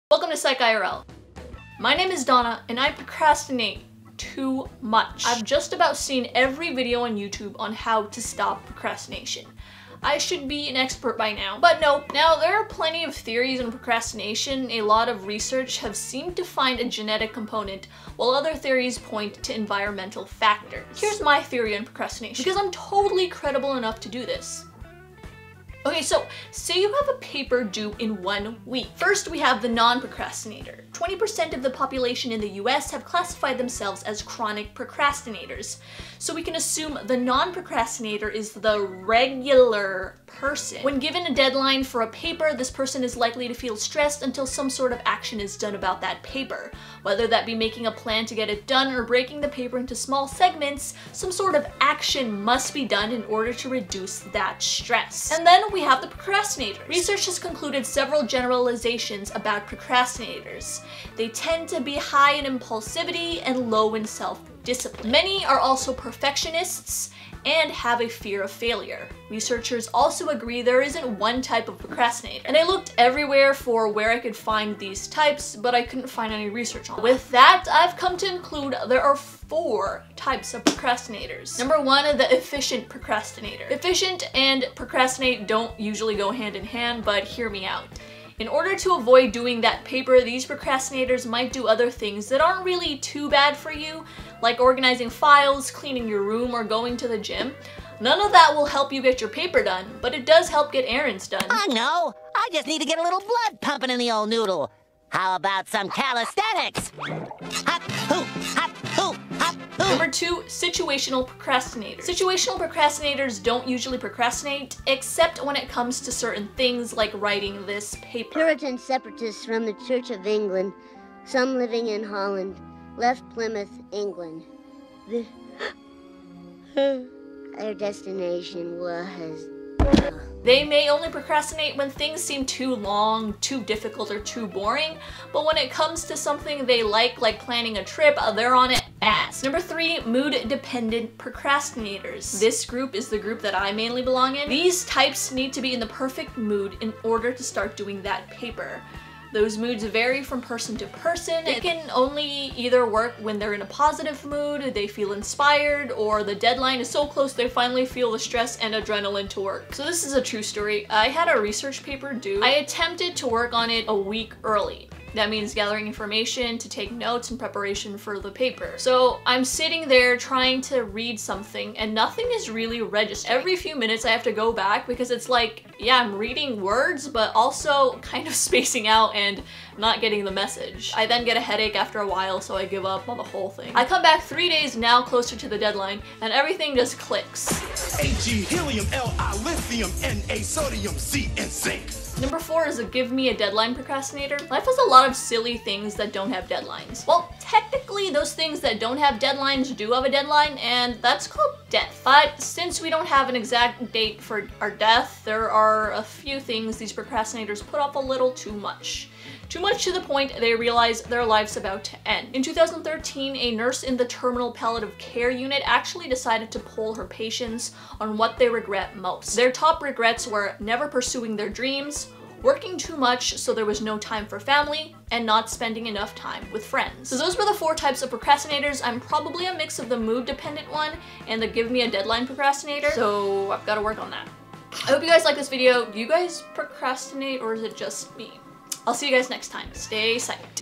Welcome to Psych IRL. My name is Donna and I procrastinate too much. I've just about seen every video on YouTube on how to stop procrastination. I should be an expert by now, but no. Now, there are plenty of theories on procrastination. A lot of research have seemed to find a genetic component, while other theories point to environmental factors. Here's my theory on procrastination, because I'm totally credible enough to do this. Okay, so say you have a paper due in 1 week. First, we have the non-procrastinator. 20% of the population in the US have classified themselves as chronic procrastinators. So we can assume the non-procrastinator is the regular person. When given a deadline for a paper, this person is likely to feel stressed until some sort of action is done about that paper. Whether that be making a plan to get it done or breaking the paper into small segments, some sort of action must be done in order to reduce that stress. And then we have the procrastinators. Research has concluded several generalizations about procrastinators. They tend to be high in impulsivity and low in self-discipline. Many are also perfectionists and have a fear of failure. Researchers also agree there isn't one type of procrastinator. And I looked everywhere for where I could find these types, but I couldn't find any research on them. With that, I've come to include there are 4 types of procrastinators. Number 1, the efficient procrastinator. Efficient and procrastinate don't usually go hand in hand, but hear me out. In order to avoid doing that paper, these procrastinators might do other things that aren't really too bad for you, like organizing files, cleaning your room, or going to the gym. None of that will help you get your paper done, but it does help get errands done. I know! I just need to get a little blood pumping in the old noodle. How about some calisthenics? Hop, hoop, hop, hoop, hop, hoop. Number 2, situational procrastinators. Situational procrastinators don't usually procrastinate, except when it comes to certain things like writing this paper. Puritan separatists from the Church of England, some living in Holland, left Plymouth, England. Their destination was... They may only procrastinate when things seem too long, too difficult, or too boring, but when it comes to something they like planning a trip, they're on it fast. Number 3, mood-dependent procrastinators. This group is the group that I mainly belong in. These types need to be in the perfect mood in order to start doing that paper. Those moods vary from person to person. They can only either work when they're in a positive mood, they feel inspired, or the deadline is so close they finally feel the stress and adrenaline to work. So this is a true story. I had a research paper due. I attempted to work on it a week early. That means gathering information to take notes in preparation for the paper. So I'm sitting there trying to read something and nothing is really registered. Every few minutes I have to go back because it's like, yeah, I'm reading words, but also kind of spacing out and not getting the message. I then get a headache after a while, so I give up on the whole thing. I come back 3 days now closer to the deadline and everything just clicks. Ag, helium, Li, lithium, Na, sodium, Z, and zinc. Number 4 is a give me a deadline procrastinator. Life has a lot of silly things that don't have deadlines. Well, technically those things that don't have deadlines do have a deadline, and that's called death. But since we don't have an exact date for our death, there are a few things these procrastinators put off a little too much. Too much to the point they realize their life's about to end. In 2013, a nurse in the terminal palliative care unit actually decided to poll her patients on what they regret most. Their top regrets were never pursuing their dreams, working too much so there was no time for family, and not spending enough time with friends. So those were the 4 types of procrastinators. I'm probably a mix of the mood-dependent one and the give me a deadline procrastinator, so I've got to work on that. I hope you guys like this video. Do you guys procrastinate or is it just me? I'll see you guys next time. Stay psyched.